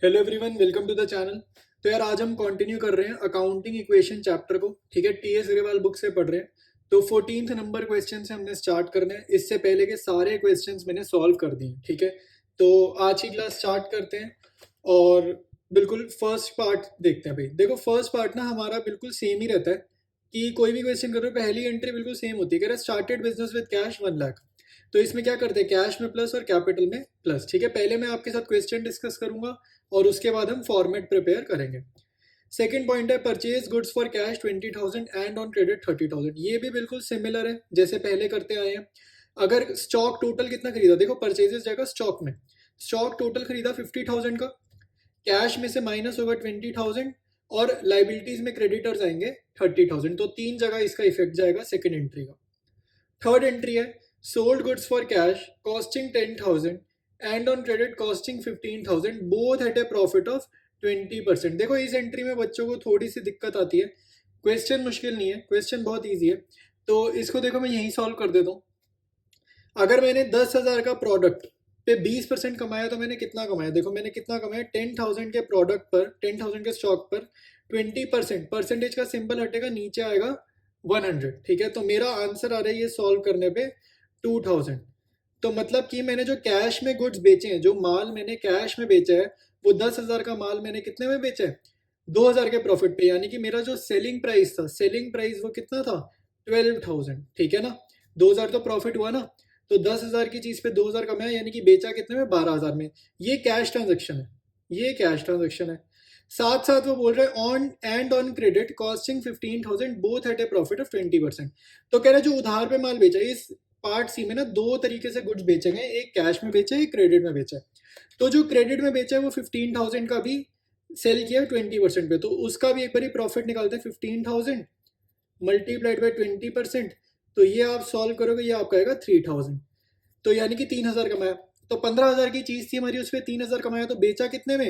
Hello everyone, welcome to the channel. तो यार आज हम कंटिन्यू कर रहे हैं अकाउंटिंग इक्वेशन चैप्टर को। ठीक है, टीएस अग्रवाल बुक से पढ़ रहे हैं। तो 14th नंबर क्वेश्चन से हमने स्टार्ट करना है। इससे पहले के सारे क्वेश्चंस मैंने सॉल्व कर दिए। ठीक है, तो आज की क्लास स्टार्ट करते हैं और बिल्कुल फर्स्ट पार्ट देखते हैं। भाई देखो, फर्स्ट पार्ट ना हमारा बिल्कुल सेम ही रहता है कि कोई भी क्वेश्चन करो पहली एंट्री बिल्कुल सेम होती है। कह रहा started business with cash 1 lakh. तो इसमें क्या करते हैं, कैश में प्लस और कैपिटल में प्लस। ठीक है, पहले मैं आपके साथ क्वेश्चन डिस्कस करूंगा और उसके बाद हम फॉर्मेट प्रिपेयर करेंगे। सेकंड पॉइंट है purchase goods for cash 20,000 and on credit 30,000। ये भी बिल्कुल सिमिलर है जैसे पहले करते आए हैं। अगर स्टॉक टोटल कितना खरीदा, देखो परचेजेस जाएगा स्टॉक में। स्टॉक टोटल खरीदा 50,000 का, कैश में से माइनस होगा 20,000 और लाइबिलिटीज में क्रेडिटर्स आएंगे 30,000। तो तीन जगह इसका इफेक्ट जाएगा सेकेंड एंट्री का। थर्ड एंट्री है sold goods for cash costing 10,000 and on credit costing 15,000 both at A profit of 20%। देखो इस एंट्री में बच्चों को थोड़ी सी दिक्कत आती है। क्वेश्चन मुश्किल नहीं है, क्वेश्चन बहुत ईजी है। तो इसको देखो मैं यहीं सॉल्व कर देता हूँ। अगर मैंने 10,000 का प्रोडक्ट पे 20% कमाया तो मैंने कितना कमाया, देखो मैंने कितना कमाया। 10,000 के प्रोडक्ट पर, 10,000 के स्टॉक पर 20%, परसेंटेज का सिंबल हटेगा, नीचे आएगा 100। ठीक है, तो मेरा आंसर आ रहा है ये सॉल्व करने पे 2,000। तो मतलब कि मैंने जो कैश में गुड्स बेचे हैं, जो माल मैंने कैश में बेचा है, वो 10,000 का माल मैंने कितने में बेचा है, 2,000 के प्रॉफिट पे। यानी कि मेरा जो सेलिंग प्राइस था, सेलिंग प्राइस वो कितना था, 12,000। ठीक है ना, 2,000 तो प्रॉफिट हुआ ना। तो 10,000 की चीज पे 2,000 कमाया, यानी कि बेचा कितने में, 12,000 में। ये कैश ट्रांजेक्शन है, ये कैश ट्रांजेक्शन है। साथ साथ वो बोल रहे हैं on and on credit costing 15,000 both at A profit of 20%। तो कह रहे जो उधार पे माल बेचा, इस पार्ट सी में ना दो तरीके से गुड्स बेचे गए, एक कैश में बेचा है, एक क्रेडिट में बेचा है। तो जो क्रेडिट में बेचा है वो 15,000 का भी सेल किया 20% पे, तो उसका भी एक बार प्रॉफिट निकालते हैं। 15,000 मल्टीप्लाइड बाई 20%, तो ये आप सॉल्व करोगे, ये आपका आएगा 3,000। तो यानी कि 3,000 कमाया। तो 15,000 की चीज थी हमारी, उस पर 3,000 कमाया, तो बेचा कितने में,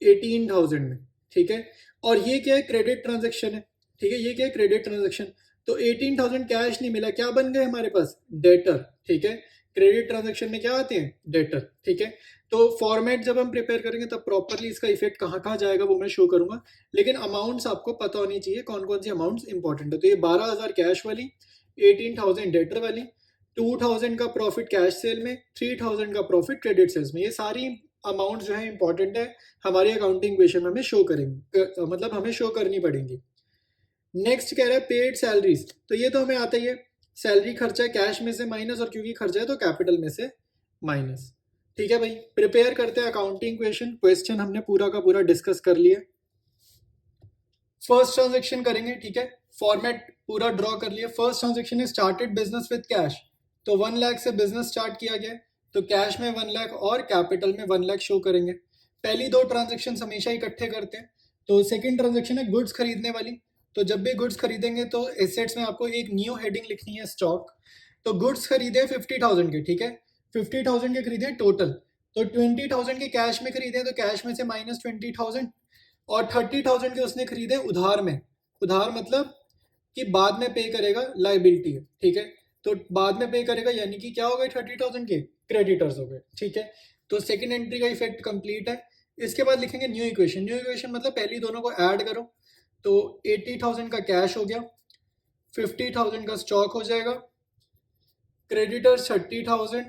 18,000 में। ठीक है, और ये क्या है, क्रेडिट ट्रांजेक्शन है। ठीक है, ये क्या है, क्रेडिट ट्रांजेक्शन। तो 18,000 कैश नहीं मिला, क्या बन गए हमारे पास, डेटर। ठीक है, क्रेडिट ट्रांजेक्शन में क्या आते हैं, डेटर। ठीक है, तो फॉर्मेट जब हम प्रिपेयर करेंगे तब प्रॉपरली इसका इफेक्ट कहाँ कहाँ जाएगा वो मैं शो करूंगा। लेकिन अमाउंट्स आपको पता होनी चाहिए, कौन कौन सी अमाउंट्स इंपॉर्टेंट है। तो ये 12,000 कैश वाली, 18,000 डेटर वाली, 2,000 का प्रॉफिट कैश सेल में, 3,000 का प्रॉफिट क्रेडिट सेल्स में। ये सारी अमाउंट जो है इंपॉर्टेंट है, हमारी अकाउंटिंग इक्वेशन में हमें शो करेंगे, मतलब हमें शो करनी पड़ेंगी। नेक्स्ट कह रहा है पेड सैलरीज। तो ये तो हमें आता ही है, सैलरी खर्चा है, कैश में से माइनस, और क्योंकि खर्चा है तो कैपिटल में से माइनस। ठीक है भाई, प्रिपेयर करते हैं अकाउंटिंग क्वेश्चन। क्वेश्चन हमने पूरा का पूरा डिस्कस कर लिया। फर्स्ट ट्रांजेक्शन करेंगे। ठीक है, फॉर्मेट पूरा ड्रॉ कर लिया। फर्स्ट ट्रांजेक्शन है स्टार्टेड बिजनेस विद कैश। तो 1 लाख से बिजनेस स्टार्ट किया गया, तो कैश में 1 लाख और कैपिटल में 1 लाख शो करेंगे। पहली दो ट्रांजेक्शन हमेशा इकट्ठे करते हैं। तो सेकंड ट्रांजेक्शन है गुड्स खरीदने वाली। तो जब भी गुड्स खरीदेंगे तो एसेट्स में आपको एक न्यू हेडिंग लिखनी है, स्टॉक। तो गुड्स खरीदे 50,000 के। ठीक है, 50,000 के खरीदे टोटल। तो 20,000 के कैश में खरीदे, तो कैश में से माइनस 20,000, और 30,000 के उसने खरीदे उधार में। उधार मतलब कि बाद में पे करेगा, लाइबिलिटी है। ठीक है, तो बाद में पे करेगा, यानी कि क्या हो गए, 30,000 के क्रेडिटर्स हो गए। ठीक है, तो सेकंड एंट्री का इफेक्ट कंप्लीट है। इसके बाद लिखेंगे न्यू इक्वेशन। न्यू इक्वेशन मतलब पहली दोनों को ऐड करो। तो 80,000 का कैश हो गया, 50,000 का स्टॉक हो जाएगा, क्रेडिटर्स 30,000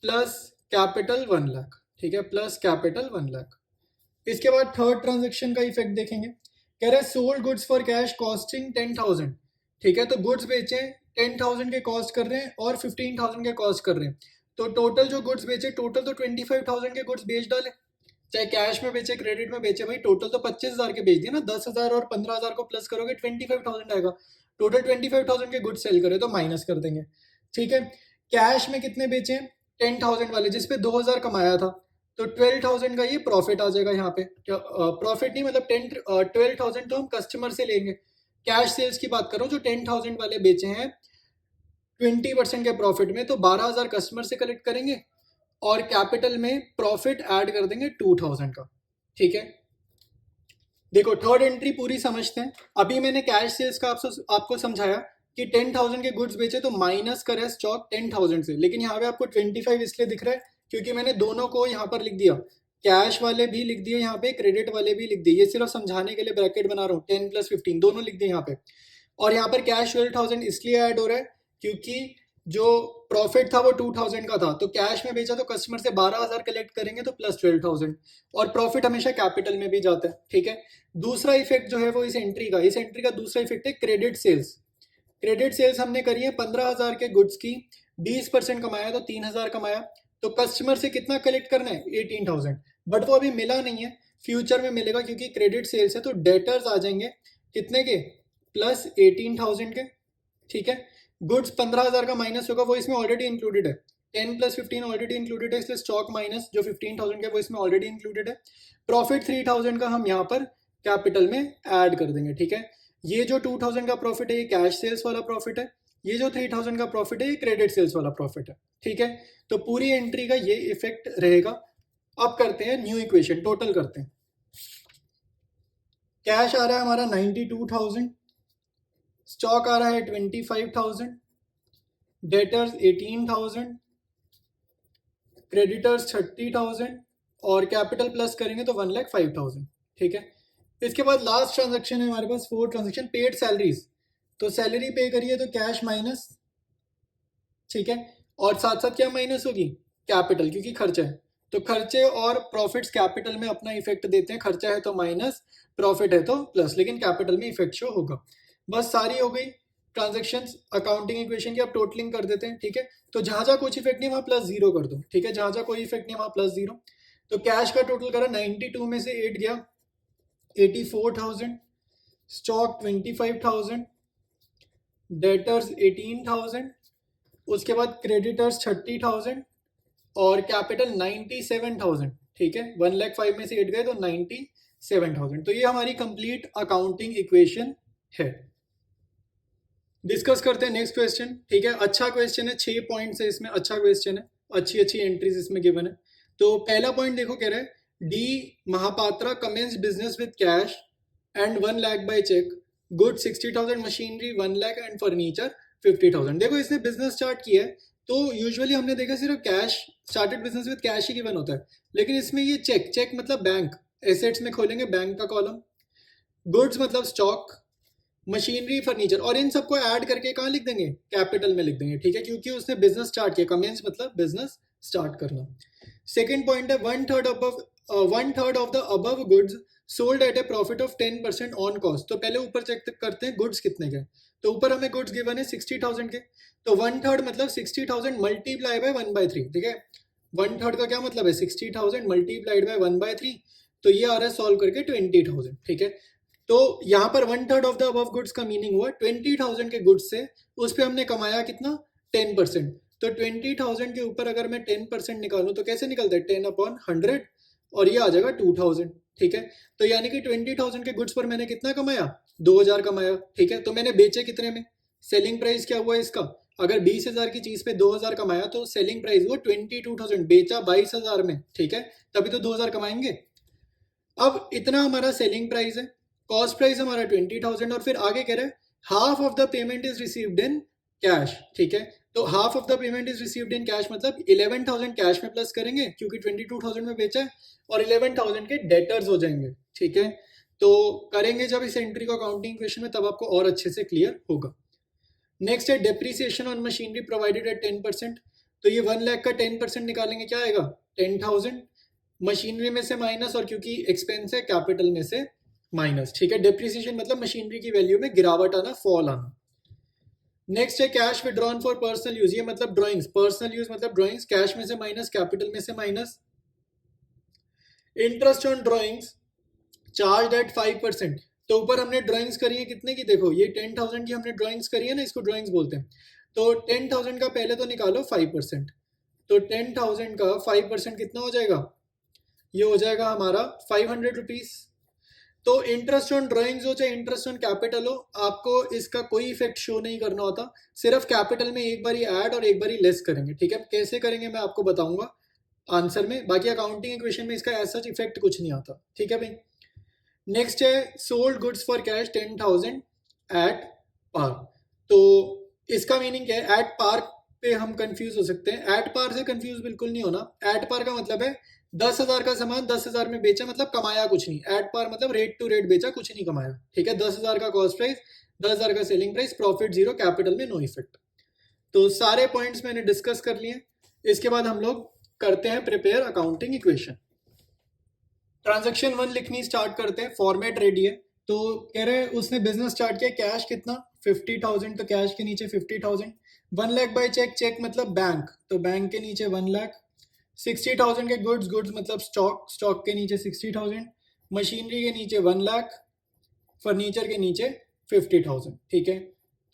प्लस कैपिटल 1 लाख। ठीक है, प्लस कैपिटल 1 लाख। इसके बाद थर्ड ट्रांजेक्शन का इफेक्ट देखेंगे। कह रहा है sold goods for cash costing 10,000। ठीक है, तो गुड्स बेचे 10,000 के कॉस्ट कर रहे हैं और 15,000 के कॉस्ट कर रहे हैं। तो टोटल जो गुड्स बेचे, टोटल तो 25,000 के गुड्स बेच डाले, चाहे कैश में बेचे क्रेडिट में बेचे। भाई टोटल तो 25,000 के बेच दिए ना, 10,000 और 15,000 को प्लस करोगे 25,000 आएगा। टोटल 25,000 के गुड्स सेल करे तो माइनस कर देंगे। ठीक है, कैश में कितने बेचे, 10,000 वाले जिसपे 2,000 कमाया था, तो 12,000 का ये प्रॉफिट आ जाएगा यहाँ पे। प्रॉफिट नहीं मतलब 12,000 तो हम कस्टमर से लेंगे। कैश सेल्स की बात कर रहा हूँ, जो 10,000 वाले बेचे हैं 20% के प्रॉफिट में, तो 12,000 कस्टमर से कलेक्ट करेंगे और कैपिटल में प्रॉफिट ऐड कर देंगे 2,000 का। ठीक है, देखो थर्ड एंट्री पूरी समझते हैं। अभी मैंने कैश सेल्स का आपको समझाया कि 10,000 के गुड्स बेचे तो माइनस करे स्टॉक 10,000 से, लेकिन यहाँ पे आपको 25 इसलिए दिख रहा है क्योंकि मैंने दोनों को यहाँ पर लिख दिया, कैश वाले भी लिख दिए यहाँ पे, क्रेडिट वाले भी लिख दिए, ये सिर्फ समझाने के लिए ब्रैकेट बना रहा हूँ, 10 + 15 दोनों लिख दिए यहाँ पे। और यहाँ पर कैश 12,000 इसलिए ऐड हो रहा है क्योंकि जो प्रॉफिट था वो 2,000 का था, तो कैश में बेचा तो कस्टमर से 12,000 कलेक्ट करेंगे तो प्लस 12,000, और प्रॉफिट हमेशा कैपिटल में भी जाता है, ठीक है। दूसरा इफेक्ट जो है वो इस एंट्री का दूसरा इफेक्ट है क्रेडिट सेल्स। क्रेडिट सेल्स हमने करी है 15,000 के गुड्स की, 20% कमाया तो 3,000 कमाया, तो कस्टमर से कितना कलेक्ट करना है 18,000, बट वो अभी मिला नहीं है, फ्यूचर में मिलेगा क्योंकि क्रेडिट सेल्स है, तो डेटर्स आ जाएंगे कितने के, प्लस 18,000 के, ठीक है। गुड्स 15,000 का माइनस होगा, वो इसमें ऑलरेडी इंक्लूडेड है, 10 + 15 ऑलरेडी इंक्लूडेड है, इसलिए स्टॉक माइनस जो 15,000 का वो इसमें ऑलरेडी इंक्लूडेड है। प्रॉफिट 3,000 का हम यहाँ पर कैपिटल में ऐड कर देंगे, ठीक है। ये जो 2,000 का प्रॉफिट है ये कैश सेल्स वाला प्रॉफिट है, ये जो 3,000 का प्रॉफिट है ये क्रेडिट सेल्स वाला प्रॉफिट है, ठीक है। तो पूरी एंट्री का ये इफेक्ट रहेगा। अब करते हैं न्यू इक्वेशन, टोटल करते हैं। कैश आ रहा है हमारा 92,000, स्टॉक आ रहा है 25,000, डेटर्स 18,000, क्रेडिटर्स 30,000, और कैपिटल प्लस करेंगे तो 1,05,000, ठीक है। इसके बाद लास्ट ट्रांजेक्शन है हमारे पास, 4 ट्रांजेक्शन, पेड सैलरीज, तो सैलरी पे करिए तो कैश माइनस, ठीक है, और साथ साथ क्या माइनस होगी, कैपिटल, क्योंकि खर्चा है, तो खर्चे और प्रॉफिट्स कैपिटल में अपना इफेक्ट देते हैं, खर्चा है तो माइनस, प्रॉफिट है तो प्लस, लेकिन कैपिटल में इफेक्ट शो होगा। बस सारी हो गई ट्रांजेक्शन अकाउंटिंग इक्वेशन की। अब टोटलिंग कर देते हैं, ठीक है। तो जहां जहां कुछ इफेक्ट नहीं वहां प्लस 0 कर दो, ठीक है, जहां जहां कोई इफेक्ट नहीं वहां प्लस 0। तो कैश का टोटल करा 92 में से 8 गया 84,000, स्टॉक 25,000, डेटर्स 18,000, उसके बाद क्रेडिटर्स 30,000, और कैपिटल 97,000, ठीक है। 1,05,000 में से 8 गए तो 97,000। तो ये हमारी कंप्लीट अकाउंटिंग इक्वेशन है। डिस्कस करते हैं नेक्स्ट क्वेश्चन, ठीक है। अच्छा क्वेश्चन है, 6 पॉइंट्स है इसमें, अच्छा क्वेश्चन है, अच्छी अच्छी एंट्रीज इसमें गिवन है। तो पहला पॉइंट देखो, कह रहा है D Mahapatra commences business with cash and 1 lakh by cheque, goods 60,000, machinery 1 lakh and furniture 50,000। देखो इसने बिजनेस स्टार्ट किया है, तो यूजुअली हमने देखा सिर्फ cash, started business with cash he given होता है, लेकिन इसमें ये चेक, चेक मतलब बैंक, एसेट्स में खोलेंगे बैंक का कॉलम, गुड्स मतलब स्टॉक, मशीनरी, फर्नीचर, और इन सबको ऐड करके कहाँ लिख देंगे, कैपिटल में लिख देंगे, ठीक है, क्योंकि उसने बिजनेस स्टार्ट किया, कमेंस मतलब बिजनेस स्टार्ट करना। सेकेंड पॉइंट है 1/3 of the above goods sold at A profit of 10% on cost. तो पहले ऊपर चेक करते हैं गुड्स कितने के, तो ऊपर हमें गुड्स गिवन है 60,000 के, तो 1/3 मतलब 60,000 मल्टीप्लाई बाय 1/3, ठीक है। 1/3 का क्या मतलब है, 60,000 मल्टीप्लाइड बाय 1/3, तो ये आ रहा है सॉल्व करके 20,000, ठीक है। तो यहाँ पर 1/3 ऑफ द अबव गुड्स का मीनिंग हुआ 20,000 के गुड्स से उस पर हमने कमाया कितना, 10%। तो 20,000 के ऊपर अगर मैं 10% निकालूं तो कैसे निकलता है, 10/100, और ये आ जाएगा 2,000, ठीक है। तो यानी कि 20,000 के गुड्स पर मैंने कितना कमाया, 2,000 कमाया, ठीक है। तो मैंने बेचे कितने में, सेलिंग प्राइस क्या हुआ इसका, अगर 20,000 की चीज पे 2,000 कमाया तो सेलिंग प्राइस हुआ 22,000, बेचा 22,000 में, ठीक है, तभी तो 2,000 कमाएंगे। अब इतना हमारा सेलिंग प्राइस है, कॉस्ट प्राइस हमारा 20,000, और फिर आगे कह रहा है half of the payment is received in cash, ठीक है। तो half of the payment is received in cash मतलब 11,000 कैश में प्लस करेंगे क्योंकि 22,000 में बेचा है, और 11,000 के डेटर्स हो जाएंगे, ठीक है। तो करेंगे जब इस एंट्री को अकाउंटिंग इक्वेशन में, तब आपको और अच्छे से क्लियर होगा। नेक्स्ट है depreciation on machinery provided eight 10%, तो ये 1 लाख का 10% निकालेंगे क्या आएगा, 10,000, मशीनरी में से माइनस, और क्योंकि एक्सपेंस है कैपिटल में से माइनस, ठीक है। डेप्रिसिएशन मतलब मशीनरी की वैल्यू में गिरावट आना, फॉल आना। नेक्स्ट है cash withdrawn for personal use, ये मतलब ड्राइंग्स, पर्सनल यूज मतलब ड्राइंग्स, कैश में से माइनस, कैपिटल में से minus. Interest on drawings charge at 5%, तो ऊपर हमने ड्राइंग्स करी है कितने की, देखो ये 10,000 की हमने ड्राइंग्स करी है ना, इसको ड्राइंग्स बोलते हैं। तो 10,000 का पहले तो निकालो 5%, तो 10,000 का 5% कितना हो जाएगा, ये हो जाएगा हमारा 500 रुपीज। तो इंटरेस्ट ऑन ड्राइंग्स हो चाहे इंटरेस्ट ऑन कैपिटल हो, आपको इसका कोई इफेक्ट शो नहीं करना होता, सिर्फ कैपिटल में एक बारी ऐड और एक बारी लेस करेंगे, ठीक है। कैसे करेंगे मैं आपको बताऊंगा आंसर में, बाकी अकाउंटिंग इक्वेशन में इसका ऐसा इफेक्ट कुछ नहीं आता, ठीक है भाई। नेक्स्ट है sold goods for cash 10,000 at par, तो इसका मीनिंग क्या है, एट पार पे हम कंफ्यूज हो सकते हैं, एट पार से कंफ्यूज बिल्कुल नहीं होना। एट पार का मतलब है 10,000 का सामान 10,000 में बेचा, मतलब कमाया कुछ नहीं। एट पार मतलब रेट टू रेट बेचा, कुछ नहीं कमाया, ठीक है। 10,000 का कॉस्ट प्राइस, 10,000 का selling price, profit zero, capital में नो इफेक्ट। तो सारे पॉइंट्स मैंने डिस्कस कर लिए। इसके बाद हम लोग करते हैं प्रिपेयर अकाउंटिंग इक्वेशन। ट्रांजैक्शन 1 लिखनी स्टार्ट करते हैं, फॉर्मेट रेडी है। तो कह रहे हैं उसने बिजनेस स्टार्ट किया, कैश कितना 50,000, तो कैश के नीचे 50,000। 1 लाख बाय चेक, चेक मतलब बैंक, तो बैंक के नीचे 1 लाख। 60,000 के गुड्स, गुड्स मतलब स्टॉक, स्टॉक के नीचे 60,000। मशीनरी के नीचे 1 लाख, फर्नीचर के नीचे 50,000, ठीक है।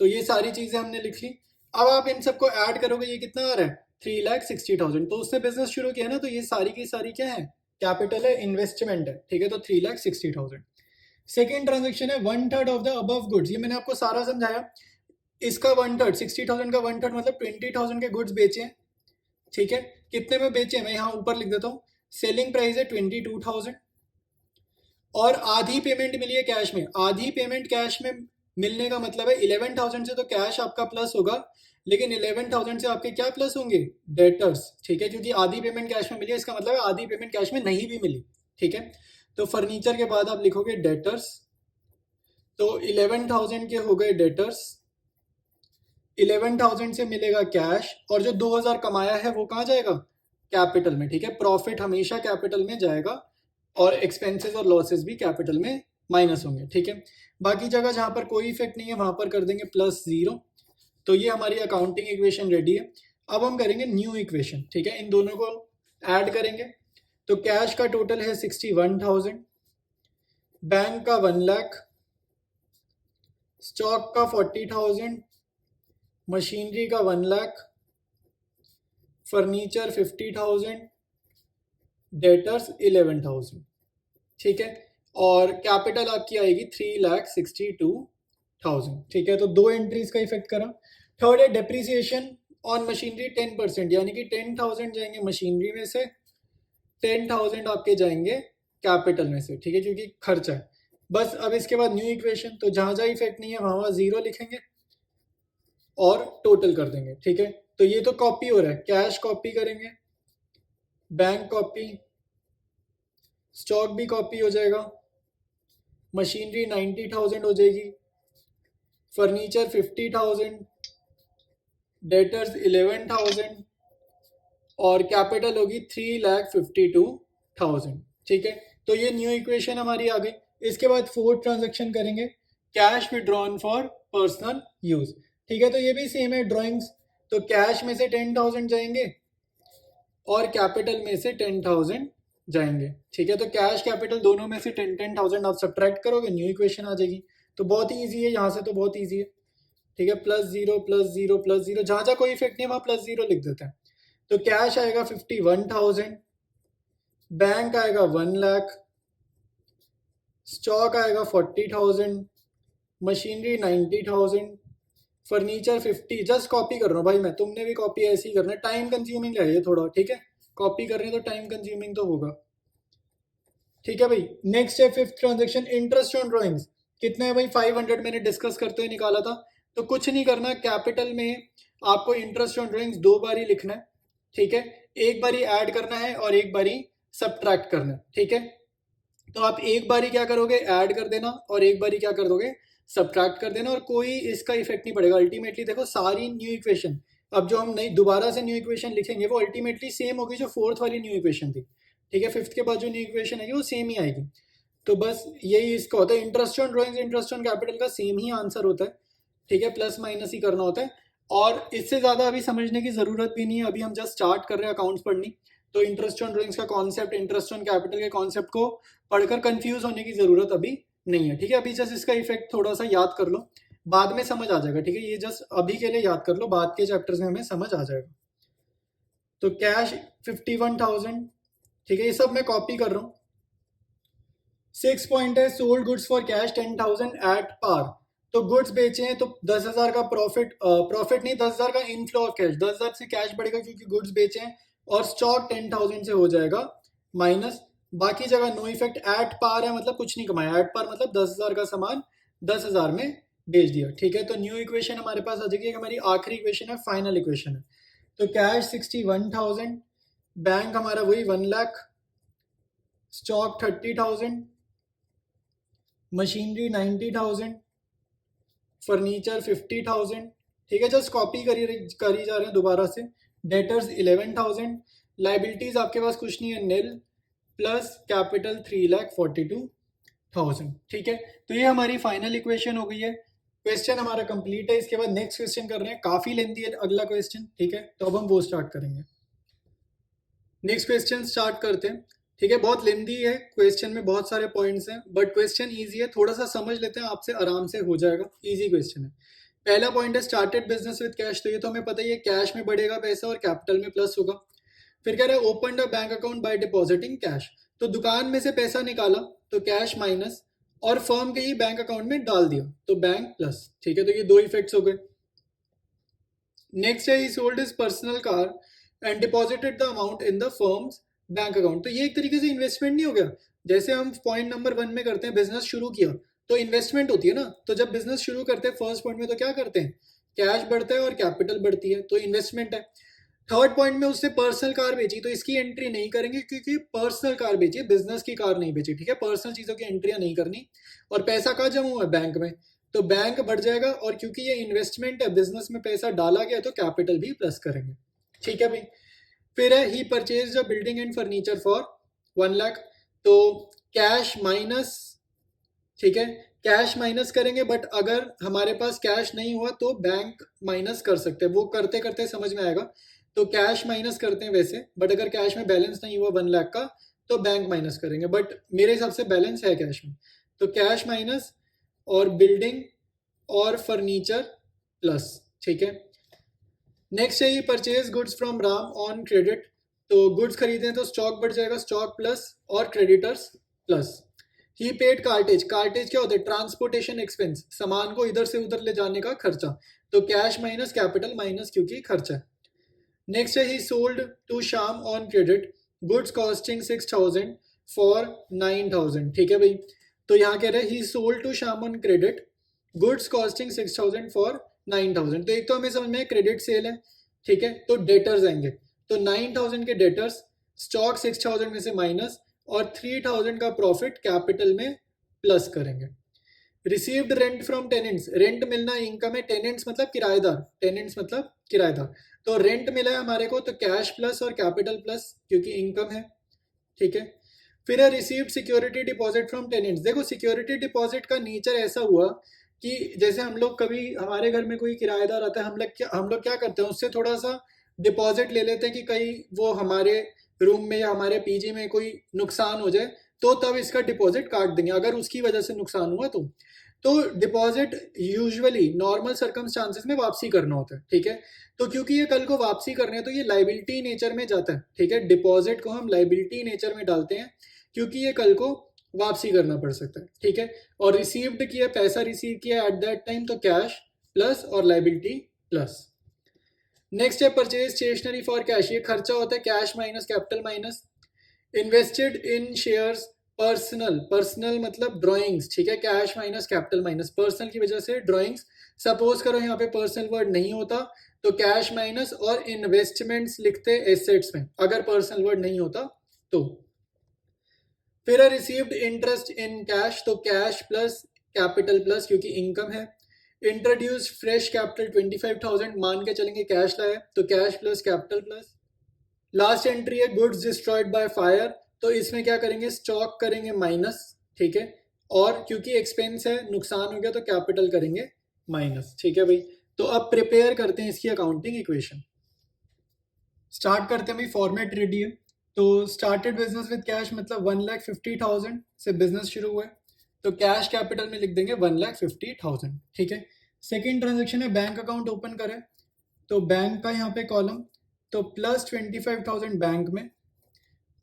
तो ये सारी चीजें हमने लिख ली। अब आप इन सबको ऐड करोगे, ये कितना आ रहा है 3,60,000। तो उसने बिजनेस शुरू किया ना, तो ये सारी की सारी क्या है, कैपिटल है, इन्वेस्टमेंट है, ठीक है। तो 3,60,000। सेकेंड ट्रांजेक्शन है 1/3 ऑफ द अबव गुड्स, ये मैंने आपको सारा समझाया। इसका 1/3, 60,000 का 1/3 मतलब 20,000 के गुड्स बेचे हैं, ठीक है। कितने में बेचे, मैं यहाँ ऊपर लिख देता हूँ। सेलिंग प्राइस है 22,000 और आधी पेमेंट मिली है कैश में। आधी पेमेंट कैश में मिलने का मतलब है 11,000 से तो कैश आपका प्लस होगा, लेकिन 11,000 से आपके क्या प्लस होंगे, डेटर्स, ठीक है। क्योंकि आधी पेमेंट कैश में मिली है, इसका मतलब है आधी पेमेंट कैश में नहीं भी मिली, ठीक है। तो फर्नीचर के बाद आप लिखोगे डेटर्स, तो 11,000 के हो गए डेटर्स। 11,000 से मिलेगा कैश, और जो 2,000 कमाया है वो कहाँ जाएगा, कैपिटल में, ठीक है। प्रॉफिट हमेशा कैपिटल में जाएगा और एक्सपेंसेस और लॉसेस भी कैपिटल में माइनस होंगे, ठीक है। बाकी जगह जहां पर कोई इफेक्ट नहीं है वहां पर कर देंगे +0। तो ये हमारी अकाउंटिंग इक्वेशन रेडी है। अब हम करेंगे न्यू इक्वेशन, ठीक है। इन दोनों को ऐड करेंगे। तो कैश का टोटल है 61,000, बैंक का 1 लाख, स्टॉक का 40,000, मशीनरी का 1 लाख, फर्नीचर 50,000, डेटर्स 11,000, ठीक है। और कैपिटल आपकी आएगी 3,62,000, ठीक है। तो दो एंट्रीज का इफेक्ट करा। थर्ड है डेप्रिसिएशन ऑन मशीनरी 10%, यानी कि 10,000 जाएंगे मशीनरी में से, 10,000 आपके जाएंगे कैपिटल में से, ठीक है, क्योंकि खर्चा है। बस अब इसके बाद न्यू इक्वेशन, तो जहां जहां इफेक्ट नहीं है वहां 0 लिखेंगे और टोटल कर देंगे, ठीक है। तो ये तो कॉपी हो रहा है, कैश कॉपी करेंगे, बैंक कॉपी, स्टॉक भी कॉपी हो जाएगा, मशीनरी 90,000 हो जाएगी, फर्नीचर 50,000, डेटर्स 11,000 और कैपिटल होगी 3,52,000, ठीक है। तो ये न्यू इक्वेशन हमारी आ गई। इसके बाद फोर्थ ट्रांजेक्शन करेंगे, cash withdrawn for personal use, ठीक है। तो ये भी सेम है ड्रॉइंग्स। तो कैश में से 10,000 जाएंगे और कैपिटल में से 10,000 जाएंगे, ठीक है। तो कैश कैपिटल दोनों में से 10,000 आप सब्ट्रैक्ट करोगे, न्यू इक्वेशन आ जाएगी। तो बहुत ही ईजी है, यहाँ से तो बहुत ईजी है, ठीक है। +0 +0 +0, जहाँ जहाँ कोई इफेक्ट नहीं वहाँ +0 लिख देते हैं। तो कैश आएगा 51,000, बैंक आएगा 1 लाख, स्टॉक आएगा 40,000, मशीनरी 90,000, फर्नीचर 50। जस्ट कॉपी कर रहा हूँ भाई मैं, तुमने भी कॉपी ऐसे ही करना है, टाइम कंज्यूमिंग है ये थोड़ा, ठीक है। कॉपी कर रहे हैं तो टाइम कंज्यूमिंग तो होगा, ठीक है भाई। नेक्स्ट है fifth transaction, interest on drawings. कितना है भाई 500, मैंने डिस्कस करते हुए निकाला था। तो कुछ नहीं करना, कैपिटल में आपको इंटरेस्ट ऑन ड्रॉइंग्स 2 बार ही लिखना है, ठीक है। एक बारी ऐड करना है और एक बारी सब्ट्रैक्ट करना है, ठीक है। तो आप एक बारी क्या करोगे, ऐड कर देना, और एक बारी क्या कर दोगे, सब्ट्रैक्ट कर देना, और कोई इसका इफेक्ट नहीं पड़ेगा। अल्टीमेटली देखो सारी न्यू इक्वेशन, अब जो हम नई दोबारा से न्यू इक्वेशन लिखेंगे वो अल्टीमेटली सेम होगी जो फोर्थ वाली न्यू इक्वेशन थी, ठीक है। फिफ्थ के बाद जो न्यू इक्वेशन है वो सेम ही आएगी। तो बस यही इसका होता है, interest on drawings, interest on capital का सेम ही आंसर होता है, ठीक है। प्लस माइनस ही करना होता है, और इससे ज़्यादा अभी समझने की ज़रूरत भी नहीं है। अभी हम जस्ट स्टार्ट कर रहे हैं अकाउंट्स पढ़नी। तो इंटरेस्ट ऑन ड्रॉइंग्स का कॉन्सेप्ट, इंटरेस्ट ऑन कैपिटल के कॉन्सेप्ट को पढ़कर कंफ्यूज होने की ज़रूरत अभी नहीं है, ठीक है। अभी जस्ट इसका इफेक्ट थोड़ा सा याद कर लो, बाद में समझ आ जाएगा, ठीक है। ये जस्ट अभी के लिए याद कर लो, बाद के चैप्टर्स में हमें समझ आ जाएगा। तो कैश 51,000, ठीक है, ये सब मैं कॉपी कर रहा हूँ। 6 पॉइंट है, sold goods for cash 10,000 at par. तो गुड्स बेचे हैं तो 10,000 का प्रॉफिट नहीं, 10,000 का इनफ्लो ऑफ कैश, 10,000 से कैश बढ़ेगा क्योंकि गुड्स बेचे हैं, और स्टॉक 10,000 से हो जाएगा माइनस। बाकी जगह नो इफेक्ट, एट पार है मतलब कुछ नहीं कमाया, एट पार मतलब 10,000 का सामान 10,000 में बेच दिया, ठीक है। तो न्यू इक्वेशन हमारे पास आ जाएगी, हमारी आखिरी इक्वेशन है, फाइनल इक्वेशन है। तो कैश 61,000, बैंक हमारा वही 1 लाख, स्टॉक 30,000, मशीनरी 90,000, फर्नीचर 50,000, ठीक है, जस्ट कॉपी करी जा रहे हैं दोबारा से। डेटर्स 11,000, लाइबिलिटीज आपके पास कुछ नहीं है, नील, प्लस कैपिटल 3,42,000, ठीक है। तो ये हमारी फाइनल इक्वेशन हो गई है। क्वेश्चन हमारा कंप्लीट है। इसके बाद नेक्स्ट क्वेश्चन कर रहे हैं, काफी लेंथी है अगला क्वेश्चन, ठीक है, तो अब हम वो स्टार्ट करेंगे। नेक्स्ट क्वेश्चन स्टार्ट करते हैं, ठीक है। बहुत लेंथी है, क्वेश्चन में बहुत सारे पॉइंट्स हैं, बट क्वेश्चन इजी है, थोड़ा सा समझ लेते हैं, आपसे आराम से हो जाएगा। इजी क्वेश्चन है। पहला पॉइंट है स्टार्टेड बिजनेस विद कैश, तो ये तो हमें पता ही है, कैश में बढ़ेगा पैसा और कैपिटल में प्लस होगा। फिर कह रहा है open the bank account by depositing cash, तो दुकान में से पैसा निकाला तो कैश माइनस, और फर्म के ही बैंक अकाउंट में डाल दिया तो बैंक प्लस, ठीक है। तो ये दो इफेक्ट्स हो गए। नेक्स्ट है he sold his personal car and deposited the amount in the firms bank account, तो ये एक तरीके से इन्वेस्टमेंट नहीं हो गया। जैसे हम पॉइंट नंबर 1 में करते हैं, बिजनेस शुरू किया तो इन्वेस्टमेंट होती है ना, तो जब बिजनेस शुरू करते हैं फर्स्ट पॉइंट में तो क्या करते हैं, कैश बढ़ता है और कैपिटल बढ़ती है, तो इन्वेस्टमेंट है। थर्ड पॉइंट में उसने पर्सनल कार बेची, तो इसकी एंट्री नहीं करेंगे क्योंकि पर्सनल कार बेची, बिजनेस की कार नहीं बेची, ठीक है। पर्सनल चीजों की एंट्रियां नहीं करनी। और पैसा कहाँ जमा हुआ है, बैंक में, तो बैंक बढ़ जाएगा, और क्योंकि ये इन्वेस्टमेंट है, बिजनेस में पैसा डाला गया, तो कैपिटल भी प्लस करेंगे, ठीक है भाई। फिर है ही purchase the building and furniture for 1 lakh, तो कैश माइनस, ठीक है, कैश माइनस करेंगे, बट अगर हमारे पास कैश नहीं हुआ तो बैंक माइनस कर सकते हैं, वो करते करते समझ में आएगा। तो कैश माइनस करते हैं वैसे, बट अगर कैश में बैलेंस नहीं हुआ 1 लाख का तो बैंक माइनस करेंगे, बट मेरे हिसाब से बैलेंस है कैश में, तो कैश माइनस और बिल्डिंग और फर्नीचर प्लस, ठीक है। नेक्स्ट है ये purchase goods from Ram on credit, तो गुड्स खरीदे तो स्टॉक बढ़ जाएगा, स्टॉक प्लस और क्रेडिटर्स प्लस। ही पेड कार्टेज, कार्टेज क्या होता है, ट्रांसपोर्टेशन एक्सपेंस, सामान को इधर से उधर ले जाने का खर्चा, तो कैश माइनस कैपिटल माइनस क्योंकि खर्चा है। नेक्स्ट है he sold to Shyam on credit goods costing 6,000 for 9,000, ठीक है भाई। तो यहाँ कह रहे हैं he sold to Shyam on credit goods costing 6,000 for 9,000, तो एक तो हमें समझ में क्रेडिट सेल है, ठीक है, तो डेटर्स आएंगे, तो 9,000 के डेटर्स, स्टॉक 6,000 में से माइनस, और 3,000 का प्रॉफिट कैपिटल में प्लस करेंगे। Received rent from tenants, rent मिलना इनकम है, टेनेंट्स मतलब किराएदार, टेनेंट्स मतलब किराएदार, तो रेंट मिला है हमारे को, तो कैश प्लस और कैपिटल प्लस क्योंकि इनकम है, ठीक है। फिर है received security deposit from tenants, देखो सिक्योरिटी डिपॉजिट का नेचर ऐसा हुआ कि जैसे हम लोग कभी हमारे घर में कोई किराएदार आता है, हम लोग क्या करते हैं, उससे थोड़ा सा डिपॉजिट ले लेते हैं कि कहीं वो हमारे रूम में या हमारे पीजी में कोई नुकसान हो जाए तो तब इसका डिपॉजिट काट देंगे, अगर उसकी वजह से नुकसान हुआ तो डिपॉजिट यूजुअली नॉर्मल सर्कमस्टांसेस में वापसी करना होता है, ठीक है। तो क्योंकि ये कल को वापसी कर रहे हैं तो ये लाइबिलिटी नेचर में जाता है, ठीक है, डिपॉजिट को हम लाइबिलिटी नेचर में डालते हैं क्योंकि ये कल को वापसी करना पड़ सकता है, ठीक है। और रिसीव्ड किया, पैसा रिसीव किया एट दैट टाइम, तो कैश प्लस और लाइबिलिटी प्लस। नेक्स्ट है परचेज स्टेशनरी फॉर कैश, ये खर्चा होता है, cash minus capital minus. Invested in shares personal, personal मतलब ड्राइंग्स, ठीक है, cash minus capital minus, personal की वजह से ड्राइंग्स, सपोज करो यहाँ पे पर्सनल वर्ड नहीं होता तो कैश माइनस, और इन्वेस्टमेंट्स लिखते एसेट्स में अगर पर्सनल वर्ड नहीं होता तो। फिर है रिसीव्ड इंटरेस्ट इन कैश, तो कैश प्लस कैपिटल प्लस क्योंकि इनकम है। इंट्रोड्यूस फ्रेश कैपिटल 25,000, मान के चलेंगे कैश लाया, तो cash plus capital plus. Last entry है गुड्स डिस्ट्रॉयड बाय फायर, तो इसमें क्या करेंगे, स्टॉक करेंगे माइनस, ठीक है, और क्योंकि एक्सपेंस है, नुकसान हो गया तो कैपिटल करेंगे माइनस, ठीक है भाई। तो अब प्रिपेयर करते हैं इसकी अकाउंटिंग इक्वेशन, स्टार्ट करते हैं भाई। फॉर्मेट रेडी है, तो स्टार्टेड बिजनेस विद कैश मतलब 1,50,000 से बिजनेस शुरू हुआ है, तो कैश कैपिटल में लिख देंगे 1,50,000, ठीक है। सेकेंड ट्रांजेक्शन है बैंक अकाउंट ओपन करें, तो बैंक का यहाँ पे कॉलम, तो प्लस 25,000 बैंक में,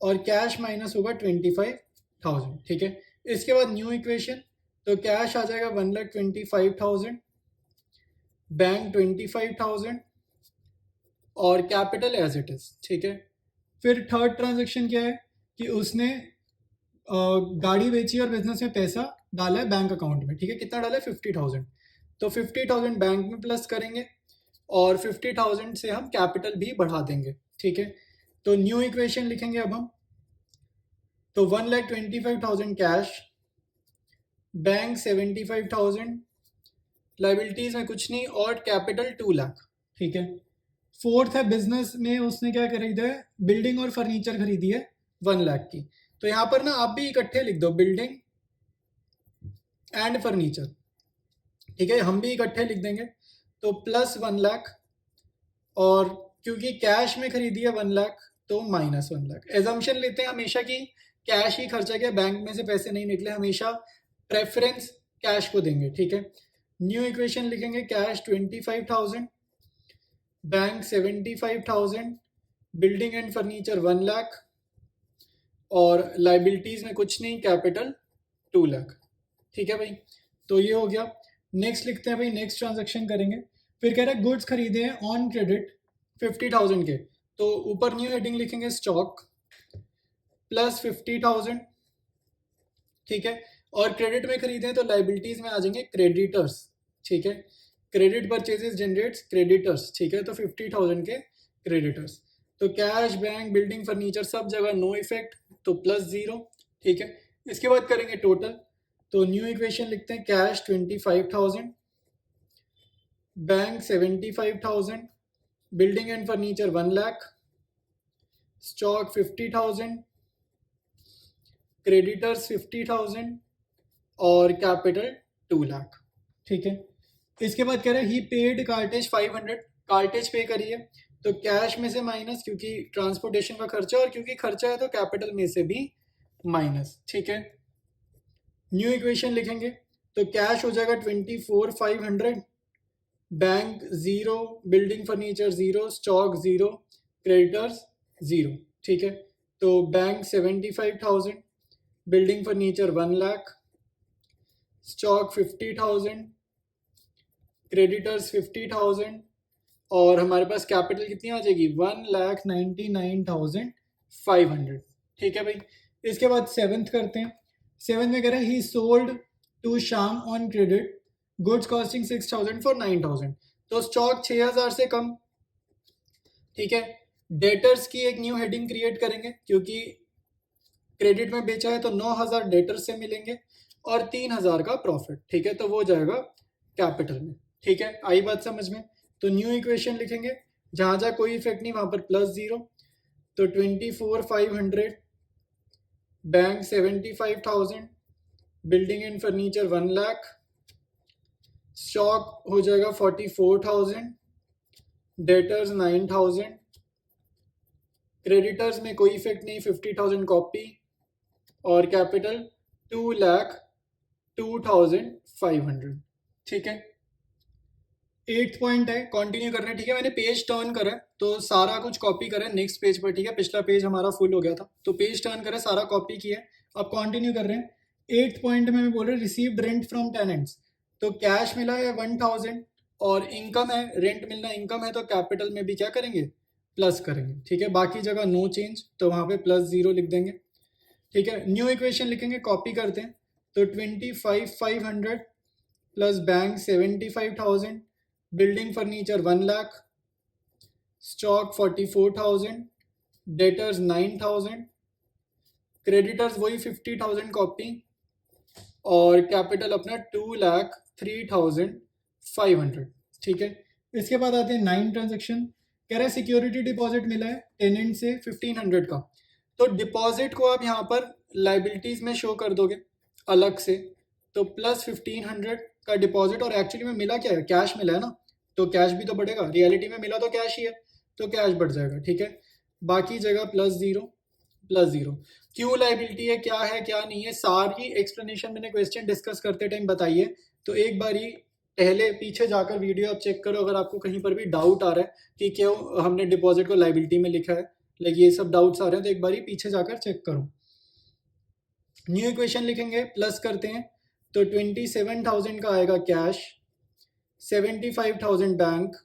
और कैश माइनस होगा 25,000, ठीक है। इसके बाद न्यू इक्वेशन, तो कैश आ जाएगा 1,25,000, बैंक 25,000 और कैपिटल एज इट इज, ठीक है। फिर थर्ड ट्रांजेक्शन क्या है कि उसने गाड़ी बेची और बिजनेस में पैसा डाला है बैंक अकाउंट में, ठीक है, कितना डाला है 50,000, तो 50,000 बैंक में प्लस करेंगे और 50,000 से हम कैपिटल भी बढ़ा देंगे, ठीक है। तो न्यू इक्वेशन लिखेंगे अब हम, तो 1,25,000 कैश, बैंक 75,000, लाइबिलिटीज में कुछ नहीं और कैपिटल 2 लाख। ठीक है। फोर्थ है बिजनेस में उसने क्या खरीदा है, बिल्डिंग और फर्नीचर खरीदी है 1 लाख की। तो यहाँ पर ना आप भी इकट्ठे लिख दो, बिल्डिंग एंड फर्नीचर। ठीक है, हम भी इकट्ठे लिख देंगे। तो प्लस 1 लाख, और क्योंकि कैश में खरीदी है 1 लाख तो माइनस 1 लाख। एजम्पशन लेते हैं हमेशा कि कैश ही खर्चा गया, बैंक में से पैसे नहीं निकले, हमेशा प्रेफरेंस कैश को देंगे। ठीक है। न्यू इक्वेशन लिखेंगे, cash 25,000, bank 75,000, building and furniture 1 lakh, और लाइबिलिटीज में कुछ नहीं, कैपिटल 2 लाख। ठीक है भाई, तो ये हो गया। नेक्स्ट लिखते हैं भाई, नेक्स्ट ट्रांजेक्शन करेंगे। फिर कह रहे हैं गुड्स खरीदे हैं ऑन क्रेडिट 50,000 के, तो ऊपर न्यू हेडिंग लिखेंगे स्टॉक प्लस 50,000। ठीक है, और क्रेडिट में खरीदे हैं तो लाइबिलिटीज में आ जाएंगे क्रेडिटर्स। ठीक है, क्रेडिट परचेजेस जनरेट्स क्रेडिटर्स। ठीक है, तो 50,000 के क्रेडिटर्स। तो कैश, बैंक, बिल्डिंग, फर्नीचर सब जगह नो इफेक्ट, तो प्लस 0। ठीक है, इसके बाद करेंगे टोटल। तो न्यू इक्वेशन लिखते हैं, cash 25,000, bank 75,000, building and furniture 1 lakh, stock 50,000, creditors 50,000 और कैपिटल 2 लाख। ठीक है, इसके बाद कह रहे हैं ही पेड कार्टेज 500, कार्टेज पे करिए। तो कैश में से माइनस, क्योंकि ट्रांसपोर्टेशन का खर्चा, और क्योंकि खर्चा है तो कैपिटल में से भी माइनस। ठीक है, न्यू इक्वेशन लिखेंगे। तो कैश हो जाएगा 24,500, bank 0, building furniture 0, stock 0, creditors 0। ठीक है, तो bank 75,000, building furniture 1 lakh, stock 50,000, creditors 50,000, और हमारे पास कैपिटल कितनी आ जाएगी, 1,99,500। ठीक है भाई, इसके बाद सेवेंथ करते हैं। सेवेंथ में कह रहे हैं ही सोल्ड टू शाम on credit goods costing 6,000 for 9,000। तो स्टॉक 6,000 से कम। ठीक है, डेटर्स की एक न्यू हेडिंग क्रिएट करेंगे, क्योंकि क्रेडिट में बेचा है तो 9,000 डेटर्स से मिलेंगे और 3,000 का प्रॉफिट। ठीक है, तो वो जाएगा कैपिटल में। ठीक है, आई बात समझ में। तो न्यू इक्वेशन लिखेंगे, जहां जहां कोई इफेक्ट नहीं वहां पर प्लस 0। तो 24,500, bank 75,000, building and furniture 1 lakh, stock हो जाएगा 44,000, डेटर्स 9,000, क्रेडिटर्स में कोई इफेक्ट नहीं 50,000 कॉपी, और कैपिटल 2,02,500। ठीक है, 8th पॉइंट है, कंटिन्यू करना है। ठीक है, मैंने पेज टर्न करा तो सारा कुछ कॉपी करा नेक्स्ट पेज पर। ठीक है, पिछला पेज हमारा फुल हो गया था तो पेज टर्न करा, सारा कॉपी किया, अब कंटिन्यू कर रहे हैं। 8th पॉइंट में मैं बोल रहा हूँ रिसीव्ड रेंट फ्रॉम टेनेंट्स। तो कैश मिला है 1,000 और इनकम है, रेंट मिलना इनकम है, तो कैपिटल में भी क्या करेंगे, प्लस करेंगे। ठीक है, बाकी जगह नो चेंज, तो वहां पे प्लस 0 लिख देंगे। ठीक है, न्यू इक्वेशन लिखेंगे, कॉपी करते हैं। तो 25,500 plus bank 75,000, building furniture 1 lakh, stock 44,000, debtors 9,000, creditors वही 50,000 कॉपी, और कैपिटल अपना 2,03,500। ठीक है, इसके बाद आते हैं 9 ट्रांजेक्शन। कह रहा है सिक्योरिटी डिपॉजिट मिला है टेनेंट से 1,500 का। तो डिपॉजिट को आप यहाँ पर लाइबिलिटीज में शो कर दोगे अलग से, तो प्लस 1,500 का डिपॉजिट, और एक्चुअली में मिला क्या है, कैश मिला है ना, तो कैश भी तो बढ़ेगा, रियलिटी में मिला तो कैश ही है तो कैश बढ़ जाएगा। ठीक है, बाकी जगह प्लस 0 प्लस 0। क्यों लाइबिलिटी है, क्या है क्या नहीं है, सारी एक्सप्लेनेशन मैंने क्वेश्चन डिस्कस करते टाइम बताई है। तो एक बारी पहले पीछे जाकर वीडियो आप चेक करो, अगर आपको कहीं पर भी डाउट आ रहा है कि क्यों हमने डिपॉजिट को लाइबिलिटी में लिखा है, लाइक ये सब डाउट्स आ रहे हैं, तो एक बारी पीछे जाकर चेक करो। न्यू इक्वेशन लिखेंगे, प्लस करते हैं। तो 27,000 का आएगा कैश, 75,000 बैंक,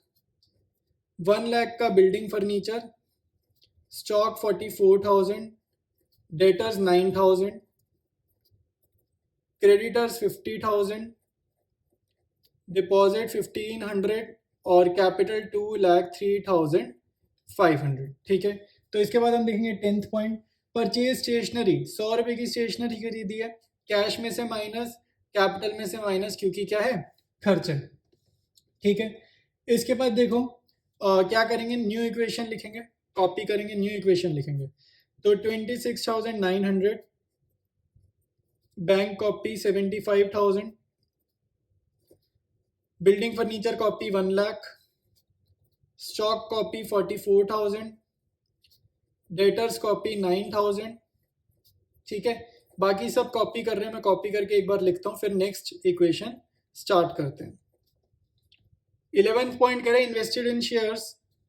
1 लाख का building furniture, stock 44,000, debtors 9,000, creditors 50,000, deposit 1,500 और कैपिटल 2,03,500। ठीक है, तो इसके बाद हम देखेंगे 10th पॉइंट। परचेज स्टेशनरी, 100 रुपये की स्टेशनरी खरीदी है, कैश में से माइनस, कैपिटल में से माइनस, क्योंकि क्या है, खर्च है। ठीक है, इसके बाद देखो क्या करेंगे, न्यू इक्वेशन लिखेंगे, कॉपी करेंगे, न्यू इक्वेशन लिखेंगे। तो 26,900, bank copy 75,000, building furniture copy 1 lakh, stock copy 44,000, debtors copy 9,000। ठीक है, बाकी सब कॉपी कर रहे हैं, मैं कॉपी करके एक बार लिखता हूँ, फिर नेक्स्ट इक्वेशन स्टार्ट करते हैं। 11th पॉइंट कह रहे हैं इन्वेस्टेड इन शेयर्स,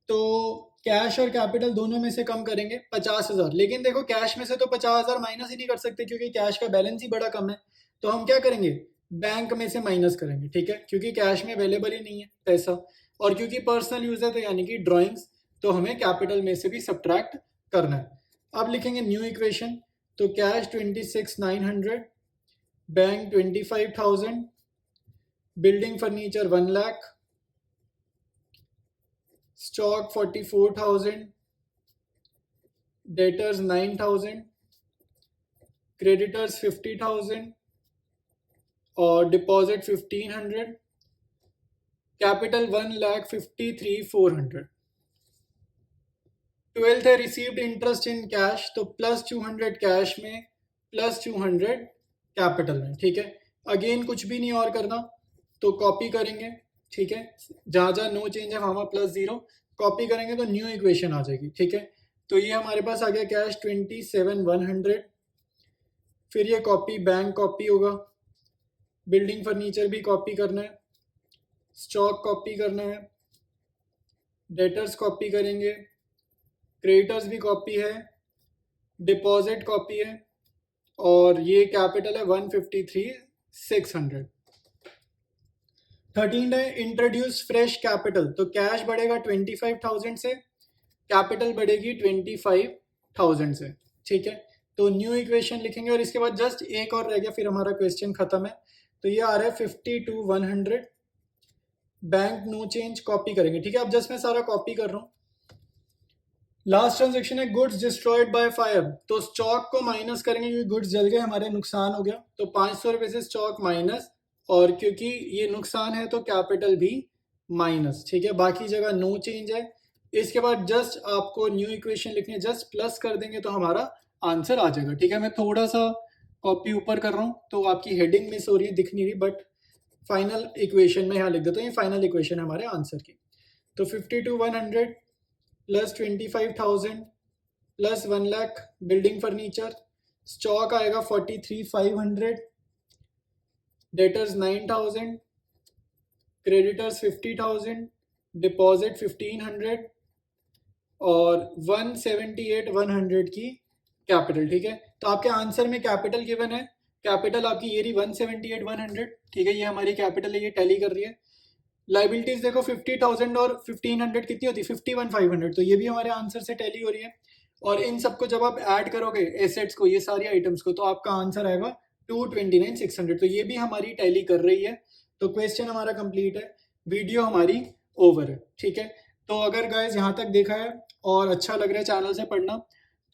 तो कैश और कैपिटल दोनों में से कम करेंगे 50,000, लेकिन देखो कैश में से तो 50,000 माइनस ही नहीं कर सकते क्योंकि कैश का बैलेंस ही बड़ा कम है, तो हम क्या करेंगे, बैंक में से माइनस करेंगे। ठीक है, क्योंकि कैश में अवेलेबल ही नहीं है पैसा, और क्योंकि पर्सनल यूज है तो यानी कि ड्राइंग्स, तो हमें कैपिटल में से भी सब्ट्रैक्ट करना है। अब लिखेंगे न्यू इक्वेशन, तो cash 26,900, bank 25,000, building furniture 1 lakh, stock 44,000, debtors 9,000, creditors 50,000 और डिपॉजिट 1,500, कैपिटल 1,53,400। 12th है रिसीव्ड इंटरेस्ट इन कैश, तो +200 कैश में, +200 कैपिटल में। ठीक है, अगेन कुछ भी नहीं और करना, तो कॉपी करेंगे। ठीक है, जहाँ जहाँ नो चेंज है वहाँ +0 कॉपी करेंगे तो न्यू इक्वेशन आ जाएगी। ठीक है, तो ये हमारे पास आ गया कैश 27,100, फिर ये कॉपी बैंक कॉपी होगा, बिल्डिंग फर्नीचर भी कॉपी करना है, स्टॉक कॉपी करना है, डेटर्स कॉपी करेंगे, क्रेडिटर्स भी कॉपी है, डिपॉजिट कॉपी है, और ये कैपिटल है 153,600। 13 है इंट्रोड्यूस फ्रेश कैपिटल, तो कैश बढ़ेगा 25,000 से, कैपिटल बढ़ेगी 25,000 से। ठीक है, तो न्यू इक्वेशन लिखेंगे और इसके बाद जस्ट एक और रह गया, फिर हमारा क्वेश्चन खत्म है। तो ये आ रहा है 52,100, बैंक नो चेंज, कॉपी करेंगे। ठीक है, अब जस्ट मैं सारा कॉपी कर रहा हूँ। लास्ट ट्रांजेक्शन है गुड्स डिस्ट्रॉयड बाय फायर, तो स्टॉक को माइनस करेंगे क्योंकि गुड्स जल गए, हमारे नुकसान हो गया, तो 500 रुपये से स्टॉक माइनस, और क्योंकि ये नुकसान है तो कैपिटल भी माइनस। ठीक है, बाकी जगह नो चेंज है। इसके बाद जस्ट आपको न्यू इक्वेशन लिखनी है, जस्ट प्लस कर देंगे तो हमारा आंसर आ जाएगा। ठीक है, मैं थोड़ा सा कॉपी ऊपर कर रहा हूँ तो आपकी हेडिंग मिस हो रही है, दिख नहीं रही, बट फाइनल इक्वेशन में यहाँ लिख देता हूँ, ये फाइनल इक्वेशन है हमारे आंसर की। तो 52,100 plus 25,000 plus 1 lakh building furniture, stock आएगा 43,500, डेटर्स 9,000, क्रेडिटर्स 50,000, डिपॉजिट 1,500 और 178,100 की कैपिटल। ठीक है, तो आपके आंसर में कैपिटल गिवन है, कैपिटल आपकी ये रही 178,100। ठीक है, ये हमारी कैपिटल है, ये टैली कर रही है। लाइबिलिटीज देखो 50,000 और 1,500 कितनी होती है, 51,500, तो ये भी हमारे आंसर से टैली हो रही है। और इन सबको जब आप ऐड करोगे एसेट्स को, ये सारी आइटम्स को, तो आपका आंसर आएगा 229,600, तो ये भी हमारी टैली कर रही है। तो क्वेश्चन हमारा कंप्लीट है, वीडियो हमारी ओवर है। ठीक है, तो अगर गाइस यहाँ तक देखा है और अच्छा लग रहा है चैनल से पढ़ना,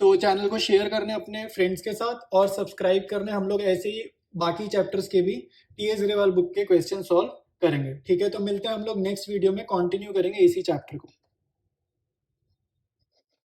तो चैनल को शेयर करने अपने फ्रेंड्स के साथ और सब्सक्राइब करने। हम लोग ऐसे ही बाकी चैप्टर्स के भी टीएस ग्रेवाल बुक के क्वेश्चन सॉल्व करेंगे। ठीक है, तो मिलते हैं हम लोग नेक्स्ट वीडियो में, कंटिन्यू करेंगे इसी चैप्टर को।